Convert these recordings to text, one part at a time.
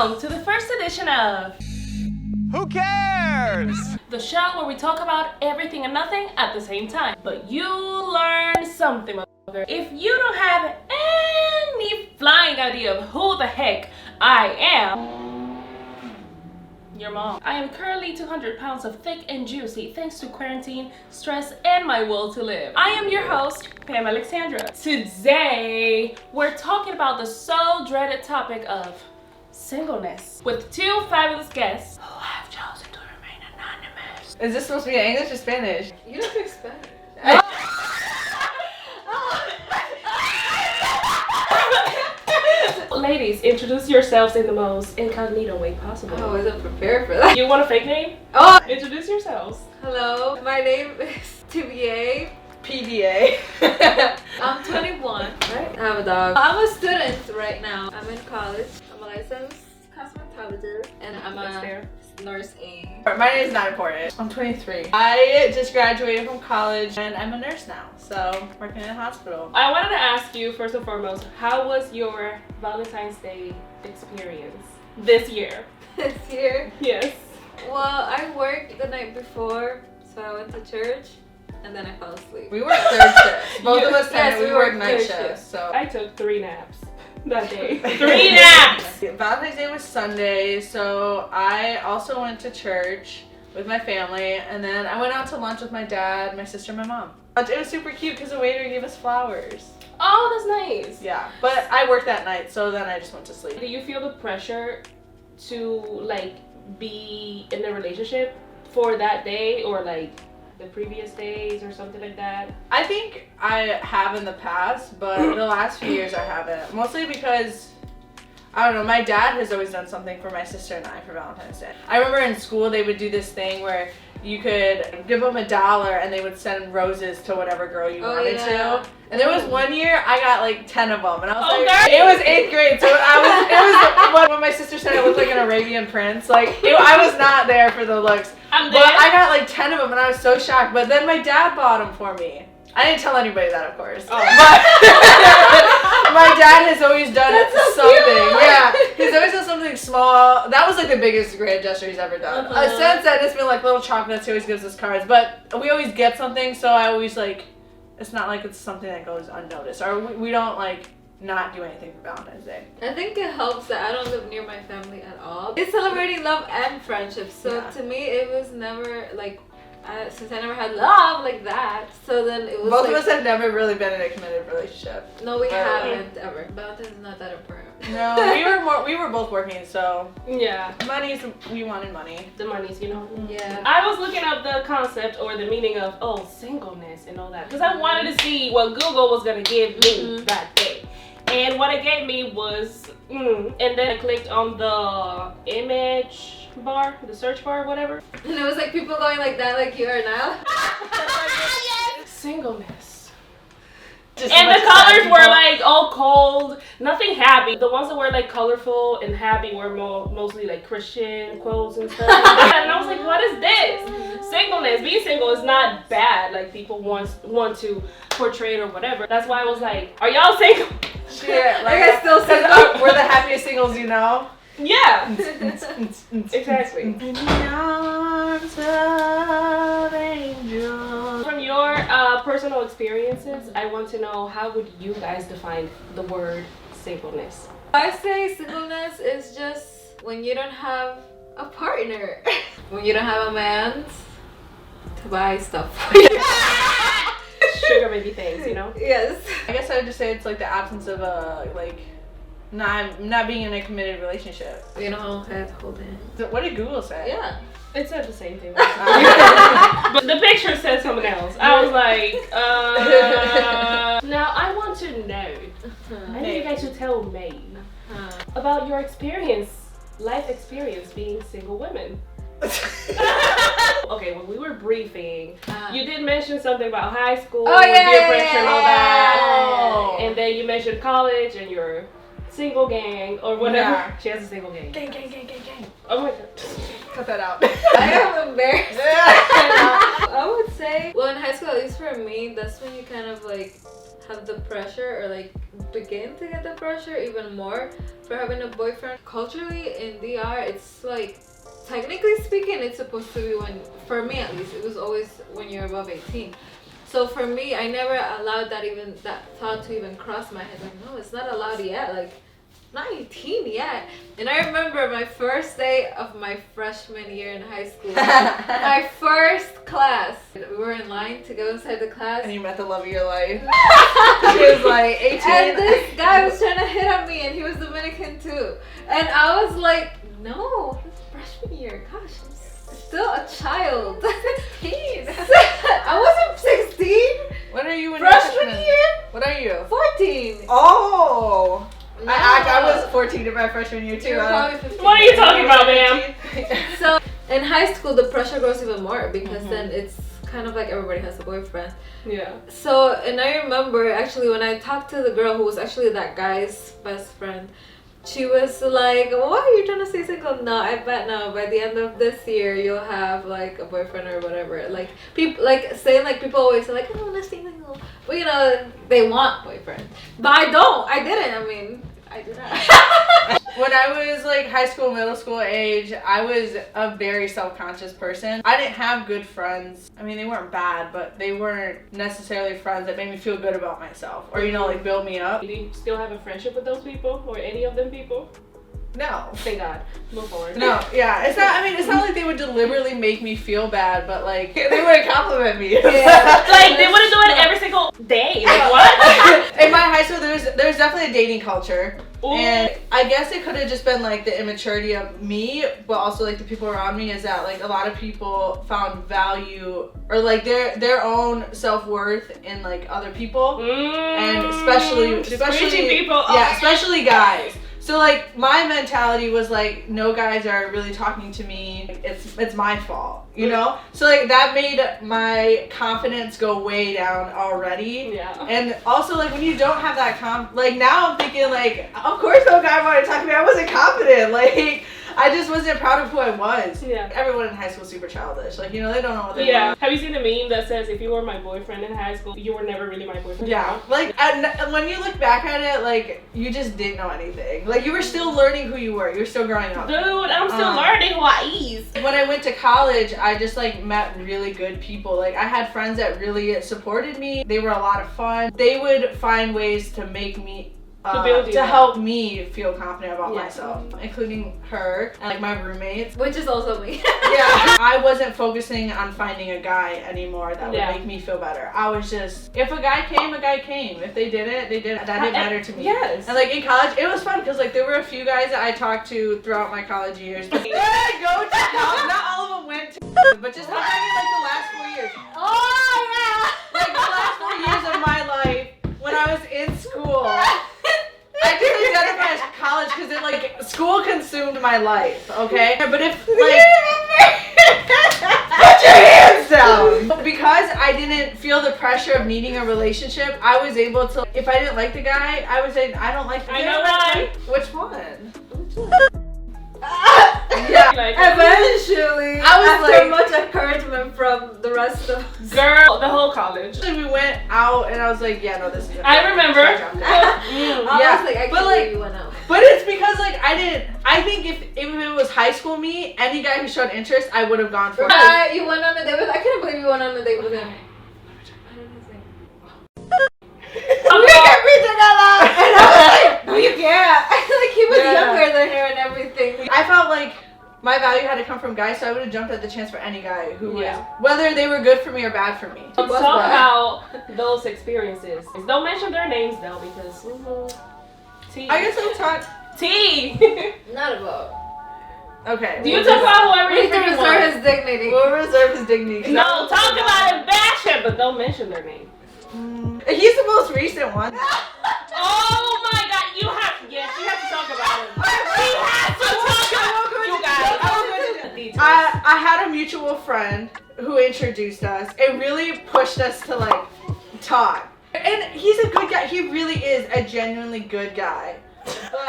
welcome to the first edition of Who Cares? The show where we talk about everything and nothing at the same time. But you learn something, motherfucker. If you don't have any flying idea of who the heck I am, your mom. I am currently 200 pounds of thick and juicy thanks to quarantine, stress, and my will to live. I am your host, Pam Alexandra. Today, we're talking about the so dreaded topic of singleness with two fabulous guests who have chosen to remain anonymous. Is this supposed to be English or Spanish? You don't speak Spanish. Ladies, introduce yourselves in the most incognito way possible. I wasn't prepared for that. You want a fake name? Oh! Introduce yourselves. Hello, my name is TVA. PDA. I'm 21, right? I have a dog. I'm a student right now. I'm in college. I'm a licensed cosmetologist and I'm a nurse aide. My name is not important. I'm 23. I just graduated from college and I'm a nurse now. So, working in a hospital. I wanted to ask you, first and foremost, how was your Valentine's Day experience this year? This year? Yes. Well, I worked the night before, so I went to church and then I fell asleep. We worked third shift. Both of us Yes, we worked night third shifts. So I took 3 naps that day. 3 naps! Valentine's Day was Sunday, so I also went to church with my family, and then I went out to lunch with my dad, my sister, and my mom. It was super cute because the waiter gave us flowers. Oh, that's nice. Yeah, but I worked that night, so then I just went to sleep. Do you feel the pressure to like be in a relationship for that day or like the previous days or something like that? I think I have in the past, but the last few years I haven't. Mostly because, I don't know, my dad has always done something for my sister and I for Valentine's Day. I remember in school they would do this thing where you could give them $1 and they would send roses to whatever girl you wanted to. And there was one year I got like 10 of them, and I was like, it was 8th grade, so it was when my sister said I looked like an Arabian prince. Like I was not there for the looks, but I got like 10 of them, and I was so shocked. But then my dad bought them for me. I didn't tell anybody that, of course. Oh. But my dad has always done something. Yeah, he's always done something small. That was like the biggest grand gesture he's ever done. Since then, it's been like little chocolates. He always gives us cards, but we always get something. So I always like. It's not like it's something that goes unnoticed, or we don't like not do anything for Valentine's Day. I think it helps that I don't live near my family at all. It's celebrating love and friendship, so to me it was never like, since I never had love like that, so then it was both like, of us have never really been in a committed relationship. No, we haven't ever. Valentine's is not that important. No, we were both working, so yeah. We wanted money. The money's, you know. Yeah. I was looking up the concept or the meaning of singleness and all that because I wanted to see what Google was gonna give me that day, and what it gave me was, and then I clicked on the image bar, the search bar, whatever, And it was like people going like that, like you are now. singleness. Just And the colors were like all cold, nothing happy. The ones that were like colorful and happy were mostly like Christian quotes and stuff. And I was like, what is this? Singleness, being single is not bad. Like people want to portray it or whatever. That's why I was like, are y'all single? Yeah, like I still single. We're the happiest singles, you know. Yeah, exactly. In the arms of angels. From your personal experiences, I want to know, how would you guys define the word singleness? I say singleness is just when you don't have a partner. When you don't have a man to buy stuff for you. Sugar baby things, you know? Yes. I guess I would just say it's like the absence of a not being in a committed relationship. You know, I have to hold in. What did Google say? Yeah. It said the same thing. But the picture said something else. I was like, now I want to know, I need you guys to tell me about your life experience being single women. Okay, when we were briefing, you did mention something about high school, peer pressure and all that. And then you mentioned college and your single gang or whatever. Yeah. She has a single gang. Gang. Oh my god. Cut that out. I am embarrassed. I would say, well, in high school, at least for me, that's when you kind of like have the pressure or like begin to get the pressure even more for having a boyfriend. Culturally in DR, it's like, technically speaking, it's supposed to be when, for me at least, it was always when you're above 18. So for me, I never allowed that thought to even cross my head. Like, no, it's not allowed yet. Like, not 18 yet. And I remember my first day of my freshman year in high school, my first class. We were in line to go inside the class. And you met the love of your life. She was like 18. And this guy was trying to hit on me, and he was Dominican too. And I was like, no, it's freshman year. Gosh, I'm still a child. 16. I wasn't 16. What are you in Freshman year? What are you? 14. Oh. No. I was 14 in my freshman year too. You were probably 15. What are you talking about, ma'am? So in high school, the pressure grows even more because then it's kind of like everybody has a boyfriend. Yeah. So, and I remember actually when I talked to the girl who was actually that guy's best friend, she was like, "Why are you trying to stay single?" No, I bet no. By the end of this year, you'll have like a boyfriend or whatever. Like people, like saying like people always say like, "I don't want to stay single," but you know they want boyfriend. But I don't. I didn't. I mean, I did not. When I was like high school, middle school age, I was a very self-conscious person. I didn't have good friends. I mean, they weren't bad, but they weren't necessarily friends that made me feel good about myself or, you know, like build me up. Do you still have a friendship with those people or any of them people? No. Thank God. Move forward. No, yeah, it's not, I mean, it's not like they would deliberately make me feel bad, but like, they wouldn't compliment me. Yeah. Like, they wouldn't do it every single day. Like, what? In my high school, there's definitely a dating culture. Ooh. And I guess it could have just been like the immaturity of me, but also like the people around me, is that like a lot of people found value or like their own self-worth in like other people. And especially people. Yeah, especially guys. So like my mentality was like, no guys are really talking to me. It's my fault, you know? So like that made my confidence go way down already. Yeah. And also like when you don't have that like now I'm thinking like, of course no guy wanted to talk to me. I wasn't confident. Like I just wasn't proud of who I was. Yeah. Everyone in high school is super childish. Like, you know, they don't know what they Yeah. want. Have you seen the meme that says, if you were my boyfriend in high school, you were never really my boyfriend? Yeah, like and when you look back at it, like you just didn't know anything. Like you were still learning who you were. You were still growing up. Dude, I'm still learning who I is. When I went to college, I just like met really good people. Like I had friends that really supported me. They were a lot of fun. They would find ways to make me to help me feel confident about myself, including her and like my roommates, which is also me. Yeah, I wasn't focusing on finding a guy anymore that would make me feel better. I was just, if a guy came, a guy came. If they didn't, they didn't. That didn't matter to me. Yes. And like in college, it was fun because like there were a few guys that I talked to throughout my college years. But not all of them went to, but just I'm talking like the last 4 years. Oh yeah. Like the last 4 years of my life when I was in school. I just identify as college because it like school consumed my life, okay? But if like put your hands down. Because I didn't feel the pressure of needing a relationship, I was able to, if I didn't like the guy, I would say I don't like the guy. I know one. Which one? Yeah. Like, eventually, I was after like, much encouragement from the rest of us. Girl, the whole college. we went out and I was like, yeah, no, this is. I remember. I was like, I can't believe you went out. But it's because like I think if it was high school me, any guy who showed interest, I would have gone for it. You went on a date with, I can't believe you went on a date with him. We kept reaching out loud, and I was like, no, you can't. Like he was younger than her and everything. I felt like my value had to come from guys, so I would have jumped at the chance for any guy who was, whether they were good for me or bad for me. Talk about those experiences. Don't mention their names though, because T. I guess I'll talk. T. Not about. Okay. Do you talk about whoever We you can really reserve want? his dignity. We'll reserve his dignity. No, talk about it, bash him, but don't mention their name. He's the most recent one. Oh my God, you have to talk about him. We have to talk about you guys. I had a mutual friend who introduced us. It really pushed us to like talk. And he's a good guy. He really is a genuinely good guy. But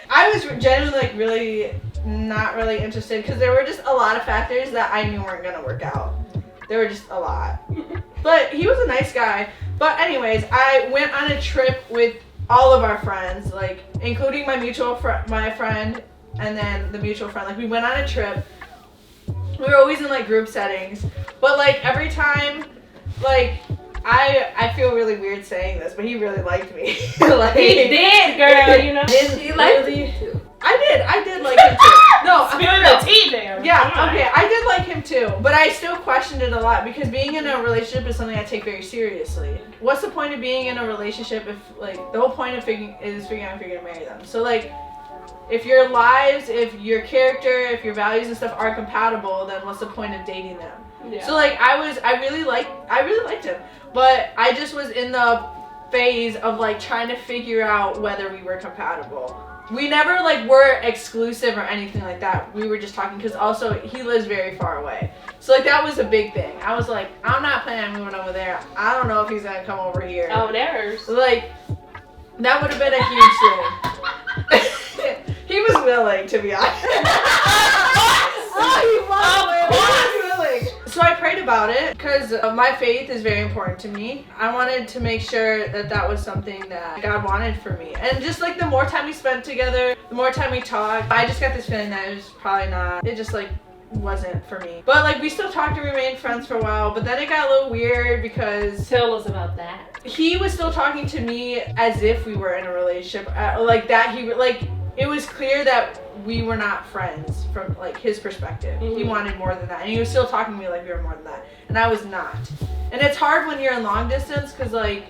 I was genuinely like really not really interested because there were just a lot of factors that I knew weren't gonna work out. There were just a lot. But he was a nice guy. But anyways, I went on a trip with all of our friends, like including my my friend, and then the mutual friend. Like we went on a trip. We were always in like group settings, but like every time, like I feel really weird saying this, but he really liked me. Like, he did, girl. You know. He liked you too. I did like him too. No, Spill the tea there. yeah, okay, I did like him too, but I still questioned it a lot because being in a relationship is something I take very seriously. What's the point of being in a relationship if, like, the whole point of figuring out if you're gonna marry them? So, like, if your lives, if your character, if your values and stuff are compatible, then what's the point of dating them? Yeah. So, like, I really liked him, but I just was in the phase of, like, trying to figure out whether we were compatible. We never, like, were exclusive or anything like that. We were just talking because also he lives very far away. So, like, that was a big thing. I was like, I'm not planning on moving over there. I don't know if he's going to come over here. Oh, there's. Like, that would have been a huge thing. He was willing, to be honest. He was willing. So I prayed about it because my faith is very important to me. I wanted to make sure that that was something that God wanted for me. And just like the more time we spent together, the more time we talked, I just got this feeling that it was probably not, it just like wasn't for me. But like we still talked and remained friends for a while, but then it got a little weird because Tell us about that. he was still talking to me as if we were in a relationship. Like that it was clear that we were not friends from like his perspective. Mm-hmm. He wanted more than that, and he was still talking to me like we were more than that, and I was not. And it's hard when you're in long distance because we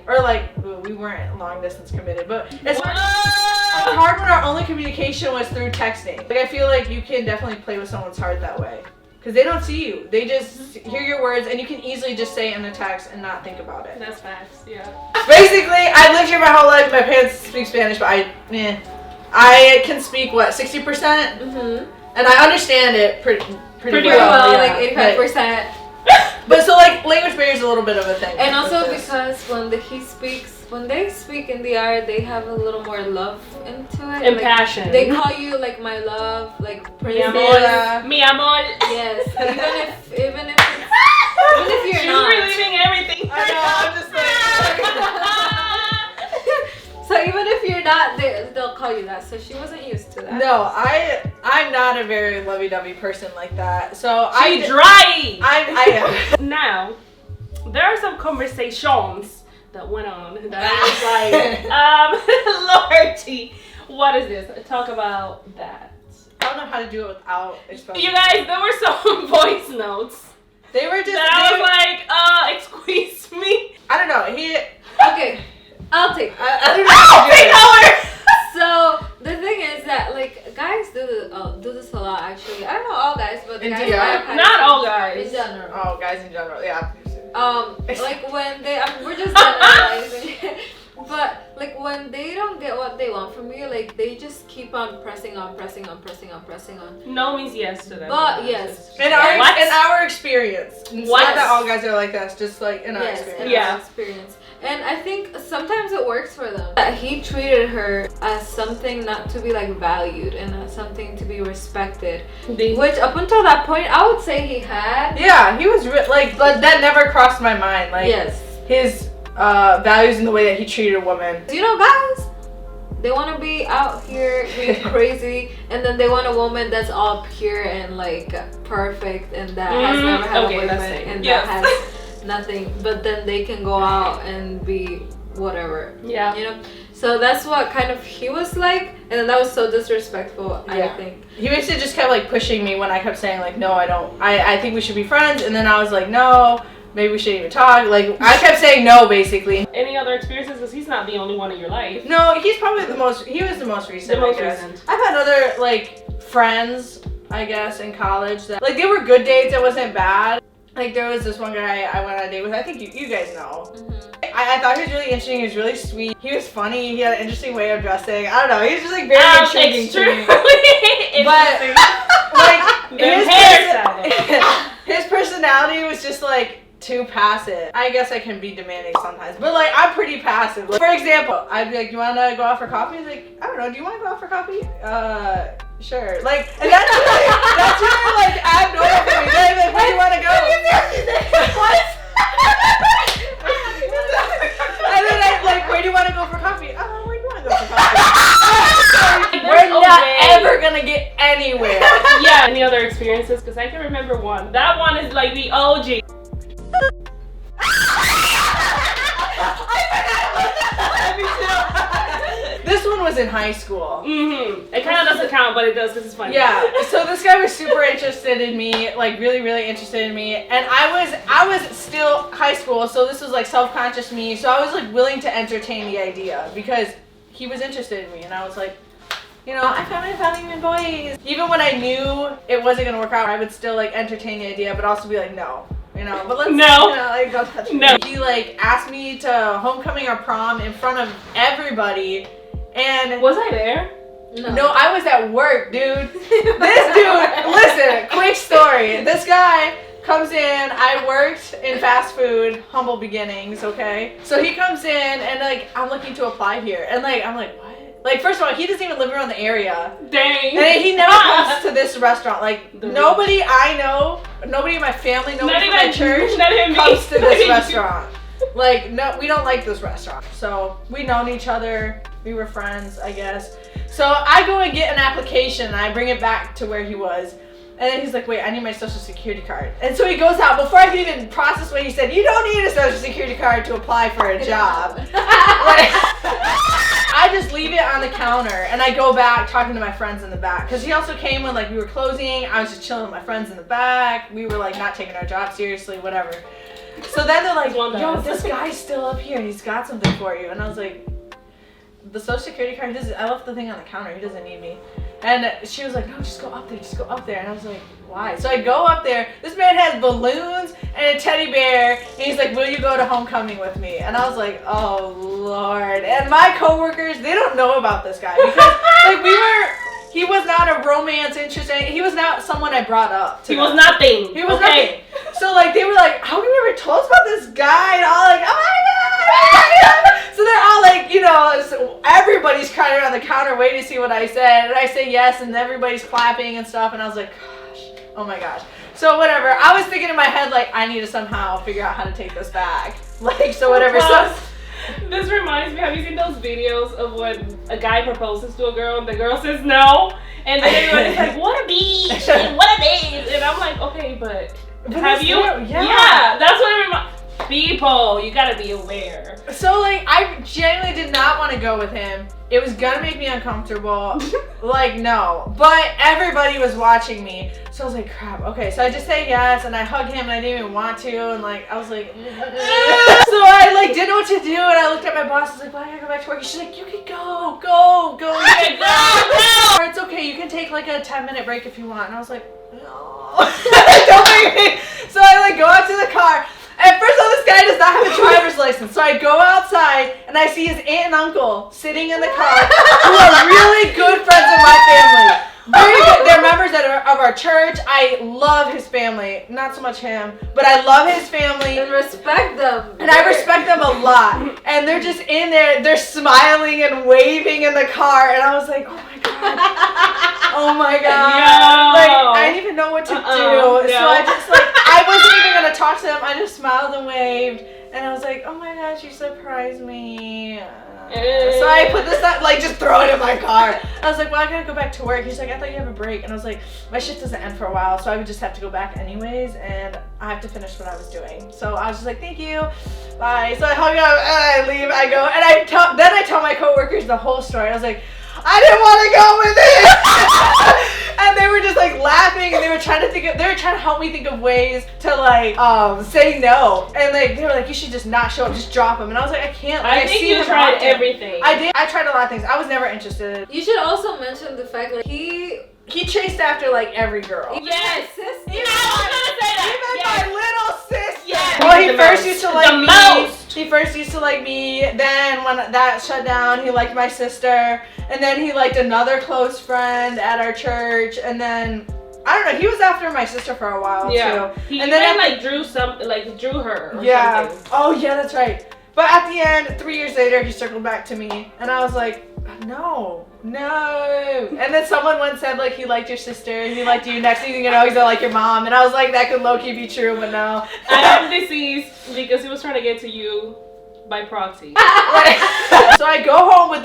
weren't long distance committed, but it's hard when our only communication was through texting. Like I feel like you can definitely play with someone's heart that way because they don't see you, they just hear your words, and you can easily just say it in a text and not think about it. That's facts, yeah. Basically, I lived here my whole life. My parents speak Spanish, but I can speak 60%, and I understand it pretty well. Yeah, like 85%. But so like language barrier is a little bit of a thing. And also because when they speak in the art, they have a little more love into it. And like, passion. They call you like my love, like princess. Mi amor. Yes, even if you're She's not. reliving everything. I know, I'm just like. So even if you're not, they'll call you that. So she wasn't used to that. No, I'm not a very lovey-dovey person like that. So She dry. I am. Now, there are some conversations that went on that I was like, Lordy, what is this? Talk about that. I don't know how to do it without exposing. You guys, there were some voice notes. They were just. That I was like, excuse me. I don't know. Okay, I'll take. I don't know how to do it. So the thing is that like guys do this a lot actually. I don't know all guys, but the In guys DR? I've had Not all guys. in general. Oh, guys in general, yeah. Like when they, we're just generalizing, but like when they don't get what they want from you, like they just keep on pressing on. No means yes to that. But yes, In our experience. It's What? not that all guys are like that, it's just like in our yes, experience. in Yeah. our experience. And I think sometimes it works for them. That he treated her as something not to be like valued and as something to be respected. Which up until that point, I would say he had. Yeah, he was but that never crossed my mind. Like Yes. his values in the way that he treated a woman. You know, guys, they want to be out here being crazy, and then they want a woman that's all pure and like perfect, and that has never had a boyfriend, and that has nothing. But then they can go out and be whatever. Yeah. You know. So that's what kind of he was like, and then that was so disrespectful. I think He basically just kept like pushing me when I kept saying like, no, I don't. I think we should be friends, and then I was like, no. Maybe we shouldn't even talk. Like, I kept saying no, basically. Any other experiences? Because he's not the only one in your life. No, he was the most recent, I guess. I've had other, like, friends, I guess, in college that, like, they were good dates. It wasn't bad. Like, there was this one guy I went on a date with. I think you guys know. I thought he was really interesting. He was really sweet. He was funny. He had an interesting way of dressing. I don't know. He was just, like, very intriguing to me. But, like, his personality was just, like, too passive. I guess I can be demanding sometimes, but like I'm pretty passive. Like, for example, I'd be like, "You wanna go out for coffee?" He's like, "I don't know. Do you want to go out for coffee?" Sure. Like, and that's really like abnormal for me. They're like, "Where do you want to go?" What? where do you want to go for coffee? Oh, where do you want to go for coffee? We're not ever gonna get anywhere. Yeah. Any other experiences? Because I can remember one. That one is like the OG. This one was in high school. It kind of doesn't count, but it does because it's funny. Yeah. So this guy was super interested in me, like really, really interested in me, and I was still high school, so this was like self-conscious me. So I was like willing to entertain the idea because he was interested in me, and I was like, you know, I found my value in boys. Even when I knew it wasn't gonna work out, I would still like entertain the idea, but also be like, no. You know, but let's like don't touch me. No. He like asked me to homecoming or prom in front of everybody, and was I there? No, I was at work, dude. This dude, listen, quick story. This guy comes in, I worked in fast food, humble beginnings, okay? So he comes in and like, I'm looking to apply here. And like, I'm like, what? Like, first of all, he doesn't even live around the area. Dang. And he never comes to this restaurant. Like, nobody I know, nobody in my family, nobody in my church comes to this restaurant. Like, no, we don't like this restaurant. So, we known each other. We were friends, I guess. So, I go and get an application and I bring it back to where he was. And then he's like, wait, I need my social security card. And so he goes out. Before I could even process what he said, you don't need a social security card to apply for a job. Like, I just leave it on the counter and I go back talking to my friends in the back. Because he also came when like we were closing. I was just chilling with my friends in the back. We were like not taking our job seriously, whatever. So then they're like, yo, this guy's still up here and he's got something for you. And I was like, the social security card, I left the thing on the counter. He doesn't need me. And she was like, no, just go up there, just go up there. And I was like, why? So I go up there. This man has balloons and a teddy bear. And he's like, will you go to homecoming with me? And I was like, oh, Lord. And my coworkers, they don't know about this guy. Because like he was not a romance interest. He was not someone I brought up to. He was nothing. He was nothing. So like they were like, how come you never told us about this guy? And all like, oh my God. So they're all like, you know, so everybody's crying around the counter waiting to see what I said. And I say yes, and everybody's clapping and stuff. And I was like, gosh, oh my gosh. So whatever. I was thinking in my head, like, I need to somehow figure out how to take this back. Like, so whatever. So this reminds me, have you seen those videos of when a guy proposes to a girl and the girl says no? And then everybody's like, what a beach, and what a date. And I'm like, okay, but have you? Yeah, that's what it reminds. People, you gotta be aware. So like, I genuinely did not want to go with him. It was gonna make me uncomfortable. Like, no. But everybody was watching me. So I was like, crap, okay. So I just say yes, and I hug him, and I didn't even want to, and like, I was like, so I like didn't know what to do, and I looked at my boss, I was like, well, I gotta go back to work. She's like, you can go. Or it's okay, you can take like a 10-minute break if you want. And I was like, no. Don't make me. So I like go out to the car. At first, this guy does not have a driver's license. So I go outside and I see his aunt and uncle sitting in the car who are really good friends of my family. Very good. They're members of our church. I love his family. Not so much him, but I love his family. And respect them. And I respect them a lot. And they're just in there. They're smiling and waving in the car. And I was like, oh my God. Oh my God. No. Like, I didn't even know what to do. No. So I just like, I wasn't even going to talk to them. I just smiled and waved. And I was like, oh my gosh, you surprised me. So I put this up, like, just throw it in my car. I was like, well, I gotta go back to work. He's like, I thought you have a break. And I was like, my shift doesn't end for a while, so I would just have to go back anyways, and I have to finish what I was doing. So I was just like, thank you, bye. So I hung up, and I leave, I go, and then I tell my coworkers the whole story. I was like, I didn't want to go with it. And they were just like laughing, and they were trying to help me think of ways to like say no. And like they were like, you should just not show up, just drop him. And I was like, I can't. Like, I think you tried everything. I did. I tried a lot of things. I was never interested. You should also mention the fact that he chased after like every girl. Yes. Sister. You know, I was gonna say that. Even my little sister. Yes. Well, he first used to like the me. most. He first used to like me. Then when that shut down, he liked my sister. And then he liked another close friend at our church. And then I don't know. He was after my sister for a while too. He and then like drew her. Or yeah. something. Oh yeah, that's right. But at the end, 3 years later, he circled back to me, and I was like, no. And then someone once said like he liked your sister, and he liked you. Next thing you know, he's like your mom, and I was like, that could low key be true, but no. I am deceased because he was trying to get to you by proxy.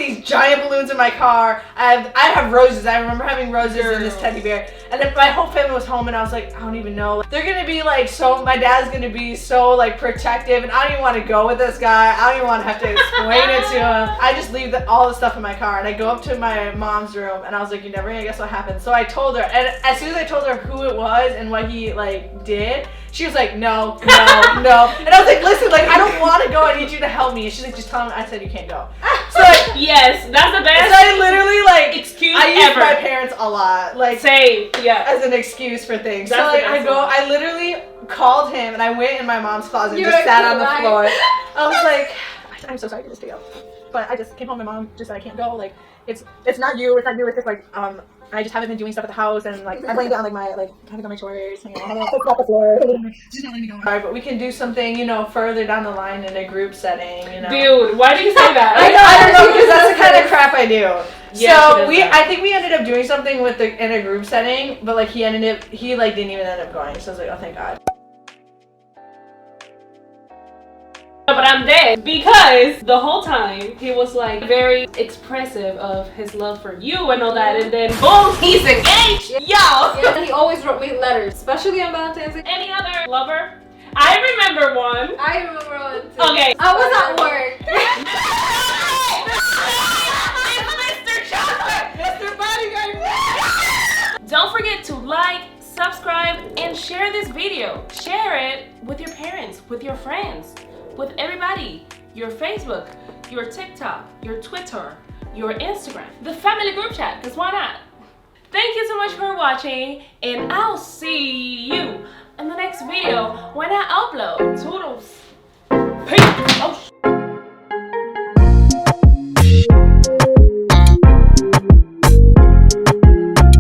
these giant balloons in my car. I have roses. I remember having roses in this teddy bear. And then my whole family was home and I was like, I don't even know. They're gonna be like my dad's gonna be so like protective and I don't even want to go with this guy. I don't even want to have to explain it to him. I just leave all the stuff in my car and I go up to my mom's room and I was like, you're never gonna guess what happened. So I told her, and as soon as I told her who it was and what he like did, she was like, no. And I was like, listen, like I don't want to go. I need you to help me. And she's like, just tell him I said you can't go. So like, yes, that's the best. So I literally like excuse I use ever. my parents a lot, like as an excuse for things. That's so like I literally called him and I went in my mom's closet and just sat on the floor. I was like, I'm so sorry to just go, but I just came home. My mom just said I can't go. Like it's not you. It's not you. It's just like I just haven't been doing stuff at the house and like I blamed it on like my having done my chores. You know, I haven't fixed up the floor. She's not letting me go. Sorry, but we can do something, you know, further down the line in a group setting. You know, dude, why do you say that? I don't know because that's the kind of crap I do. Yeah, so I think we ended up doing something in a group setting, but like he didn't even end up going. So I was like, oh thank God. But I'm dead because the whole time he was like very expressive of his love for you and all that, and then boom, he's engaged, yo. Yeah, he always wrote me letters, especially on Valentine's Day. Any other lover? I remember one. I remember one too. Okay. I was at work. Mr. Bodyguard. Don't forget to like, subscribe, and share this video. Share it with your parents, with your friends, with everybody. Your Facebook, your TikTok, your Twitter, your Instagram, the family group chat, because why not? Thank you so much for watching, and I'll see you in the next video when I upload. Toodles. Peace. Oh,